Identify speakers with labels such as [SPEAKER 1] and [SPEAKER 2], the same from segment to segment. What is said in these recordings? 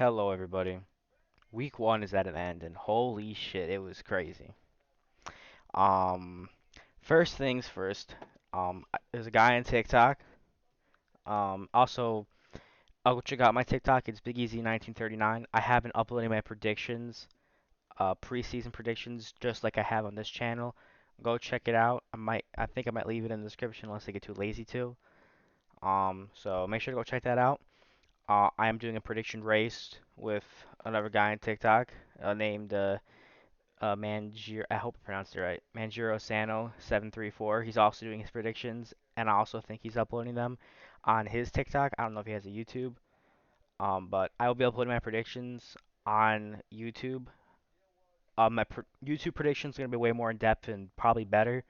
[SPEAKER 1] Hello, everybody. Week one is at an end, and holy shit, it was crazy. Um, First things first. There's a guy on TikTok. Also, I'll check out my TikTok. It's Big Easy 1939. I have been uploading my predictions, preseason predictions, just like I have on this channel. Go check it out. I think I might leave it in the description unless I get too lazy to. So make sure to go check that out. I am doing a prediction race with another guy on TikTok named Manjiro, I hope I pronounced it right. Manjiro Sano 734. He's also doing his predictions, and I also think he's uploading them on his TikTok. I don't know if he has a YouTube, but I will be uploading my predictions on YouTube. YouTube predictions are gonna be way more in depth and probably better,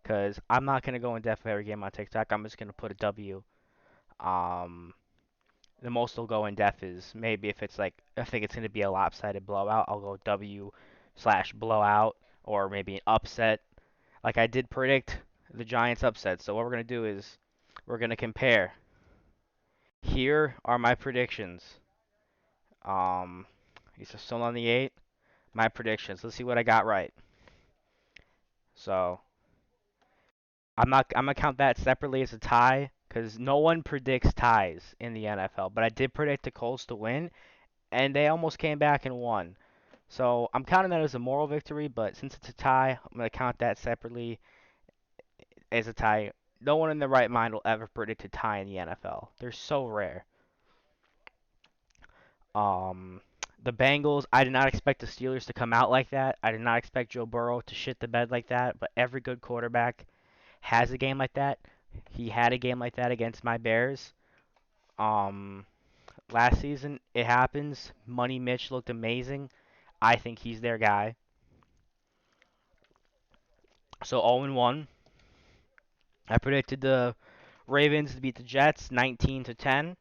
[SPEAKER 1] because I'm not gonna go in depth with every game on TikTok. I'm just gonna put a W. Um, the most I'll go in depth is maybe if it's like I think it's gonna be a lopsided blowout, I'll go W/blowout, or maybe an upset. Like I did predict the Giants upset. So what we're gonna do is we're gonna compare. Here are my predictions. Um, he's still on the 8. My predictions. Let's see what I got right. So I'm gonna count that separately as a tie because no one predicts ties in the NFL. But I did predict the Colts to win, and they almost came back and won. So I'm counting that as a moral victory. But since it's a tie, I'm gonna count that separately as a tie. No one in their right mind will ever predict a tie in the NFL. They're so rare. Um, the Bengals, I did not expect the Steelers to come out like that. I did not expect Joe Burrow to shit the bed like that, but every good quarterback has a game like that. He had a game like that against my Bears. Um, Last season, it happens. Money Mitch looked amazing. I think he's their guy. So 0-1. I predicted the Ravens to beat the Jets 19 to 10.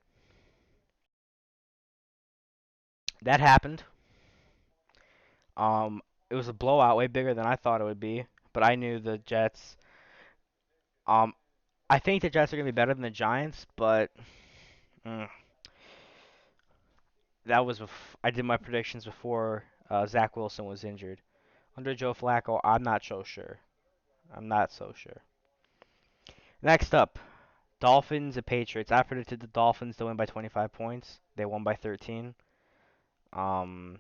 [SPEAKER 1] That happened. Um, it was a blowout, way bigger than I thought it would be. But I knew the Jets. Um, I think the Jets are gonna be better than the Giants, but mm, I did my predictions before Zach Wilson was injured. Under Joe Flacco, I'm not so sure. I'm not so sure. Next up, Dolphins and Patriots. I predicted the Dolphins to win by 25 points. They won by 13. Um,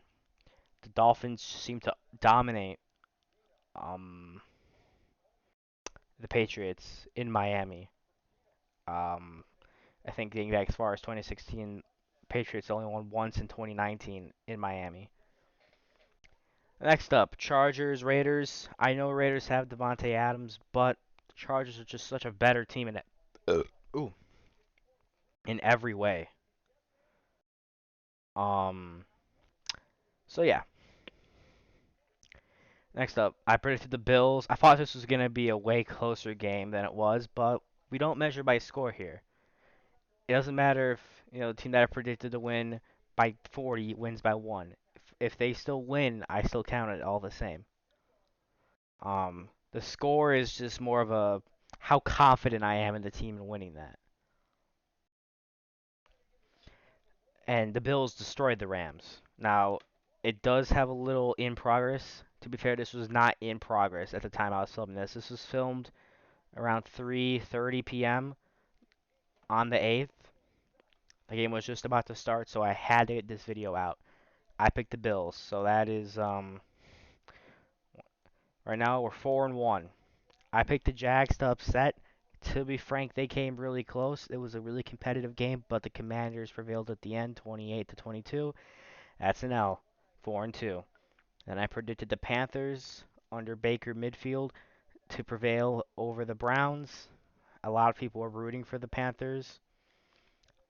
[SPEAKER 1] the Dolphins seem to dominate um, the Patriots in Miami. Um, I think dating back as far as 2016, Patriots only won once in 2019 in Miami. Next up, Chargers, Raiders. I know Raiders have Devontae Adams, but the Chargers are just such a better team ooh, in every way. Um, so yeah. Next up, I predicted the Bills. I thought this was gonna be a way closer game than it was, but we don't measure by score here. It doesn't matter if the team that I predicted to win by 40 wins by one. If they still win, I still count it all the same. The score is just more of a how confident I am in the team in winning that. And the Bills destroyed the Rams. Now, it does have a little in progress. To be fair, this was not in progress at the time I was filming this. This was filmed around 3:30 p.m. on the 8th. The game was just about to start, so I had to get this video out. I picked the Bills, so that is right now we're 4-1. I picked the Jags to upset. To be frank, they came really close. It was a really competitive game, but the Commanders prevailed at the end, 28 to 22. That's an L, 4-2. Then I predicted the Panthers under Baker midfield to prevail over the Browns. A lot of people were rooting for the Panthers,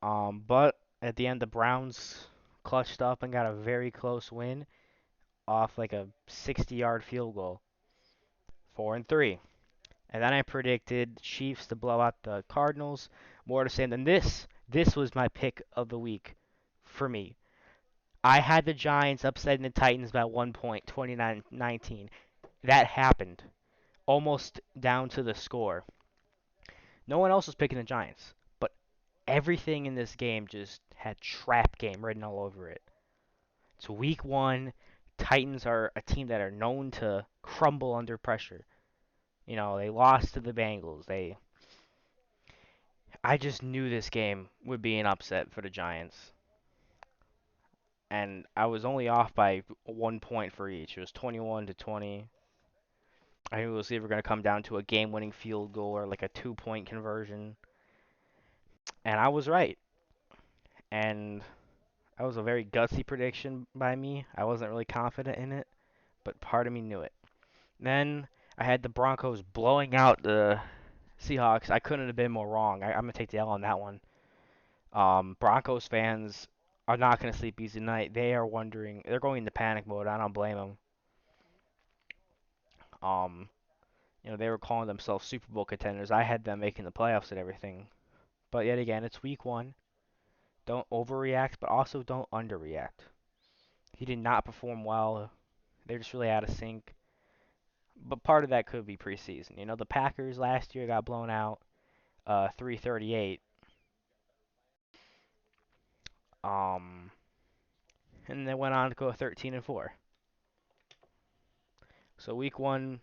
[SPEAKER 1] but at the end, the Browns clutched up and got a very close win off like a 60-yard field goal, 4-3. And then I predicted Chiefs to blow out the Cardinals. More to say than this. This was my pick of the week for me. I had the Giants upsetting the Titans by 1 point, 29-19. That happened. Almost down to the score. No one else was picking the Giants. But everything in this game just had trap game written all over it. It's week one. Titans are a team that are known to crumble under pressure. You know, they lost to the Bengals. I just knew this game would be an upset for the Giants. And I was only off by 1 point for each. It was 21 to 20. I knew it was either going to come down to a game-winning field goal or like a 2-point conversion. And I was right. And that was a very gutsy prediction by me. I wasn't really confident in it, but part of me knew it. Then I had the Broncos blowing out the Seahawks. I couldn't have been more wrong. I'm going to take the L on that one. Broncos fans are not going to sleep easy tonight. They are wondering. They're going into panic mode. I don't blame them. Um, they were calling themselves Super Bowl contenders. I had them making the playoffs and everything. But yet again, it's week one. Don't overreact, but also don't underreact. He did not perform well. They're just really out of sync. But part of that could be preseason. The Packers last year got blown out 338. Um, and they went on to go 13-4. So week one,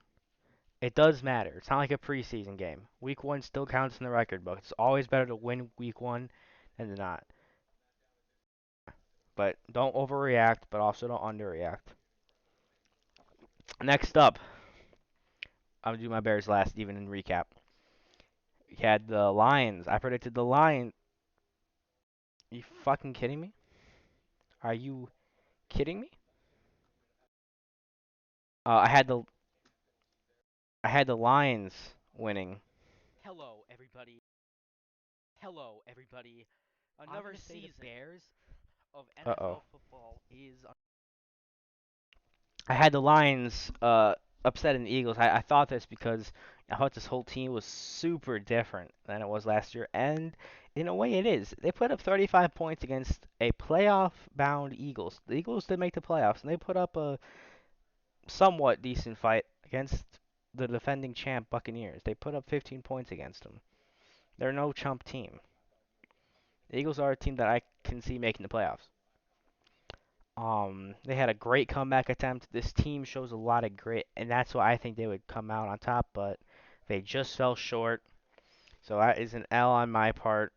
[SPEAKER 1] it does matter. It's not like a preseason game. Week one still counts in the record book. It's always better to win week one than to not. But don't overreact, but also don't underreact. Next up, I'm gonna do my Bears last, even in recap. We had the Lions. I predicted the Lions. You fucking kidding me? Are you kidding me? Uh, I had the I had the Lions winning.
[SPEAKER 2] Hello, everybody. Hello, everybody.
[SPEAKER 1] Another
[SPEAKER 2] Another
[SPEAKER 1] season.
[SPEAKER 2] season Bears of
[SPEAKER 1] Uh oh.
[SPEAKER 2] NFL football is.
[SPEAKER 1] I had the Lions upsetting the Eagles. I thought this because I thought this whole team was super different than it was last year, and in a way it is. They put up 35 points against a playoff-bound Eagles. The Eagles did make the playoffs, and they put up a somewhat decent fight against the defending champ Buccaneers. They put up 15 points against them. They're no chump team. The Eagles are a team that I can see making the playoffs. They had a great comeback attempt. This team shows a lot of grit, and that's why I think they would come out on top, but they just fell short. So that is an L on my part.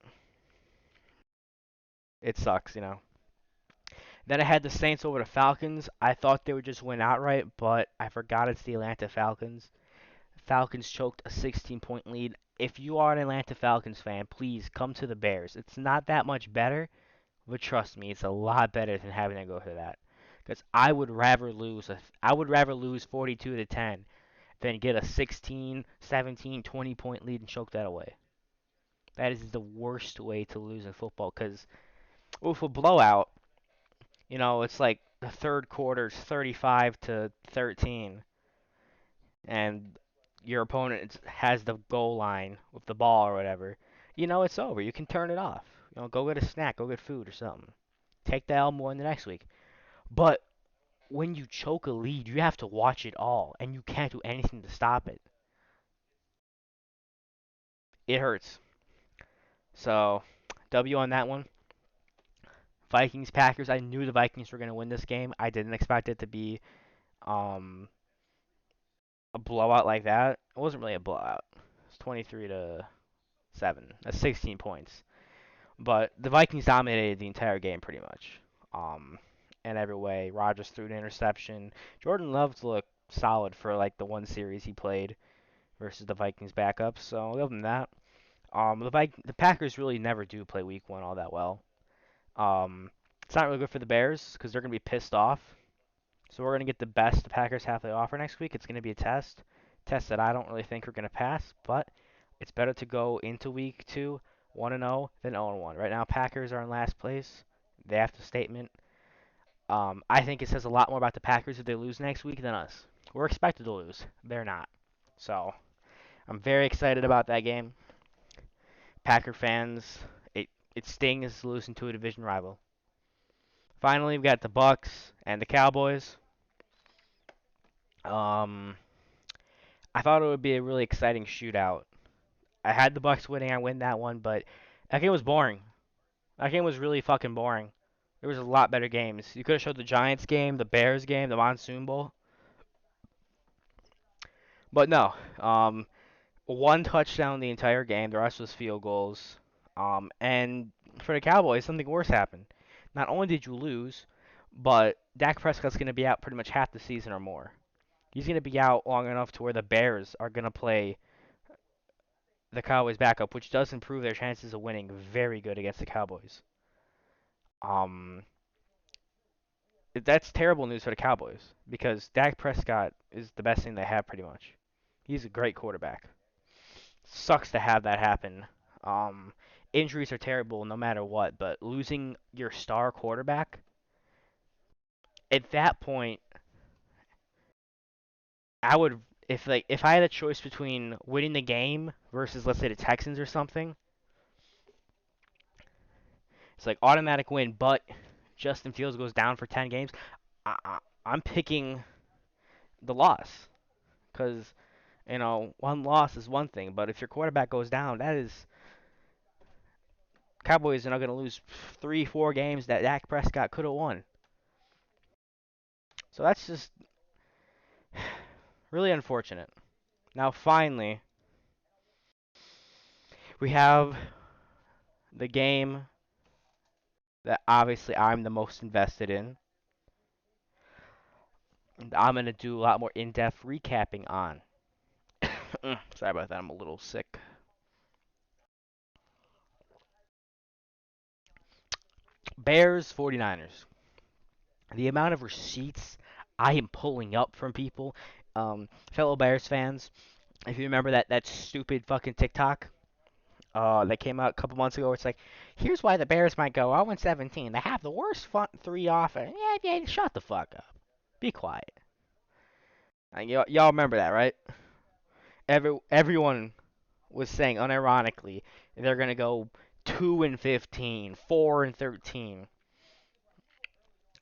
[SPEAKER 1] It sucks. Then I had the Saints over the Falcons. I thought they would just win outright, but I forgot it's the Atlanta Falcons. Falcons choked a 16-point lead. If you are an Atlanta Falcons fan, please come to the Bears. It's not that much better, but trust me, it's a lot better than having to go through that. Because I would rather lose 42 to 10 than get a 16, 17, 20 point lead and choke that away. That is the worst way to lose in football. Because with a blowout, it's like the third quarter's 35 to 13, and your opponent has the goal line with the ball or whatever. It's over. You can turn it off. Go get a snack, go get food or something. Take the L more in the next week. But when you choke a lead, you have to watch it all, and you can't do anything to stop it. It hurts. So, W on that one. Vikings Packers. I knew the Vikings were going to win this game. I didn't expect it to be um, a blowout like that. It wasn't really a blowout. It's 23 to 7. That's 16 points. But the Vikings dominated the entire game pretty much. Um, in every way. Rodgers threw an interception. Jordan Love looked solid for like the one series he played versus the Vikings backups. So other than that, the Packers really never do play Week 1 all that well. It's not really good for the Bears because they're gonna be pissed off. So we're gonna get the best the Packers have to offer next week. It's gonna be a test that I don't really think we're gonna pass, but it's better to go into Week 2 1-0 than 0-1. Right now, Packers are in last place. They have to statement. I think it says a lot more about the Packers if they lose next week than us. We're expected to lose. They're not. So I'm very excited about that game. Packer fans, it stings losing to a division rival. Finally, we got the Bucks and the Cowboys. Um, I thought it would be a really exciting shootout. I had the Bucks winning. I win that one, but that game was boring. That game was really fucking boring. There was a lot better games. You could have showed the Giants game, the Bears game, the Monsoon Bowl, but no. One touchdown the entire game. The rest was field goals. And for the Cowboys, something worse happened. Not only did you lose, but Dak Prescott's going to be out pretty much half the season or more. He's going to be out long enough to where the Bears are going to play the Cowboys backup, which does improve their chances of winning very good against the Cowboys. Um, that's terrible news for the Cowboys because Dak Prescott is the best thing they have pretty much. He's a great quarterback. Sucks to have that happen. Um, Injuries are terrible no matter what, but losing your star quarterback at that point, I would if I had a choice between winning the game versus let's say the Texans or something, it's like automatic win, but Justin Fields goes down for 10 games. I'm picking the loss because one loss is one thing, but if your quarterback goes down, that is Cowboys are not going to lose 3, 4 games that Dak Prescott could have won. So that's just really unfortunate. Now, finally, we have the game that obviously I'm the most invested in. I'm going to do a lot more in-depth recapping on. Sorry about that, I'm a little sick. Bears 49ers. The amount of receipts I am pulling up from people, fellow Bears fans, if you remember that stupid fucking TikTok that came out a couple months ago. It's like, here's why the Bears might go 0-17. They have the worst front three offense. Yeah, shut the fuck up. Be quiet. Y'all remember that, right? Everyone was saying unironically they're gonna go 2-15, 4-13.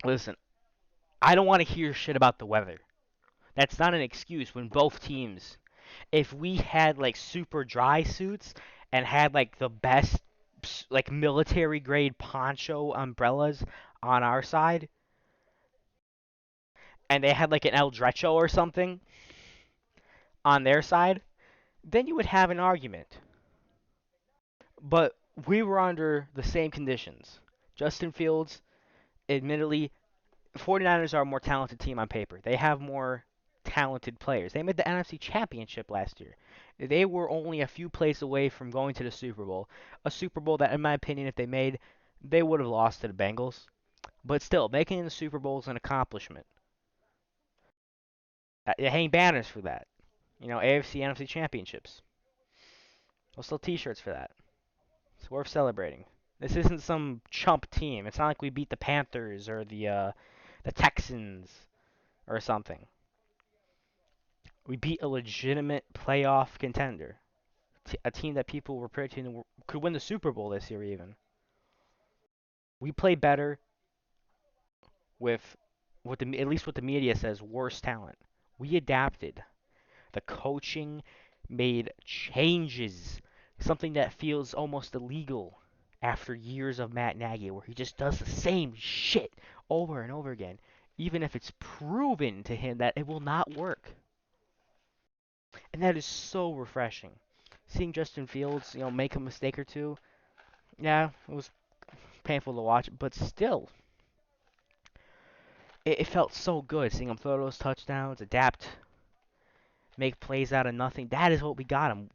[SPEAKER 1] Listen, I don't want to hear shit about the weather. That's not an excuse when both teams. If we had like super dry suits and had like the best like military grade poncho umbrellas on our side, and they had like an El Drecho or something on their side, then you would have an argument. But we were under the same conditions. Justin Fields, admittedly, 49ers are a more talented team on paper. They have more talented players. They made the NFC Championship last year. They were only a few plays away from going to the Super Bowl. A Super Bowl that, in my opinion, if they made, they would have lost to the Bengals. But still, making the Super Bowl is an accomplishment. You hang banners for that. AFC, NFC Championships. We'll sell T-shirts for that. It's worth celebrating. This isn't some chump team. It's not like we beat the Panthers or the Texans or something. We beat a legitimate playoff contender, a team that people were predicting could win the Super Bowl this year even. We play better with at least what the media says, worse talent. We adapted. The coaching made changes, something that feels almost illegal after years of Matt Nagy, where he just does the same shit over and over again, even if it's proven to him that it will not work. And that is so refreshing. Seeing Justin Fields, make a mistake or two, yeah, it was painful to watch, but still, it felt so good seeing him throw those touchdowns, adapt, make plays out of nothing. That is what we got him.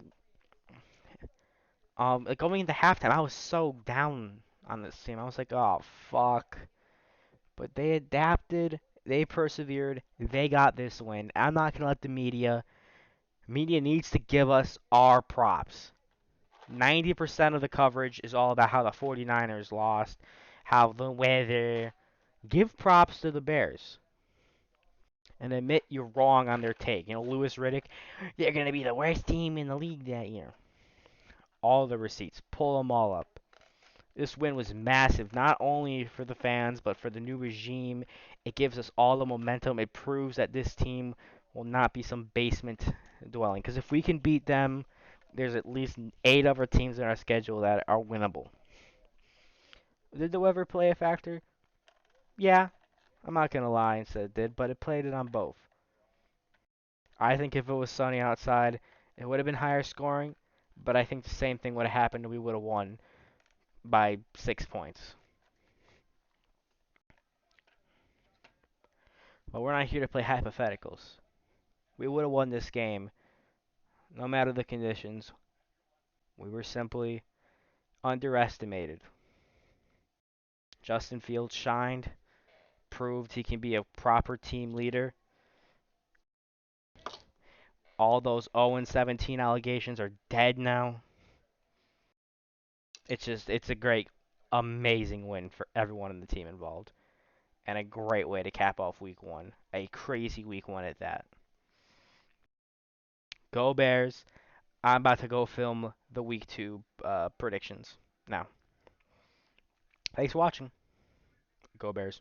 [SPEAKER 1] Like going into halftime, I was so down on this team. I was like, oh fuck. But they adapted, they persevered, they got this win. I'm not gonna let the media needs to give us our props. 90% of the coverage is all about how the 49ers lost, how the weather. Give props to the Bears and admit you're wrong on their take. Louis Riddick, they're going to be the worst team in the league that year. All the receipts, pull them all up. This win was massive, not only for the fans, but for the new regime. It gives us all the momentum. It proves that this team will not be some basement dwelling. Because if we can beat them, there's at least 8 other teams in our schedule that are winnable. Did the weather play a factor? Yeah, I'm not gonna lie and said it did, but it played it on both. I think if it was sunny outside, it would have been higher scoring, but I think the same thing would have happened and we would have won by 6 points. But we're not here to play hypotheticals. We would have won this game no matter the conditions. We were simply underestimated. Justin Fields shined, proved he can be a proper team leader. All those 0-17 allegations are dead now. It's a great, amazing win for everyone in the team involved. And a great way to cap off week one. A crazy week one at that. Go Bears. I'm about to go film the week two predictions now. Thanks for watching. Go Bears.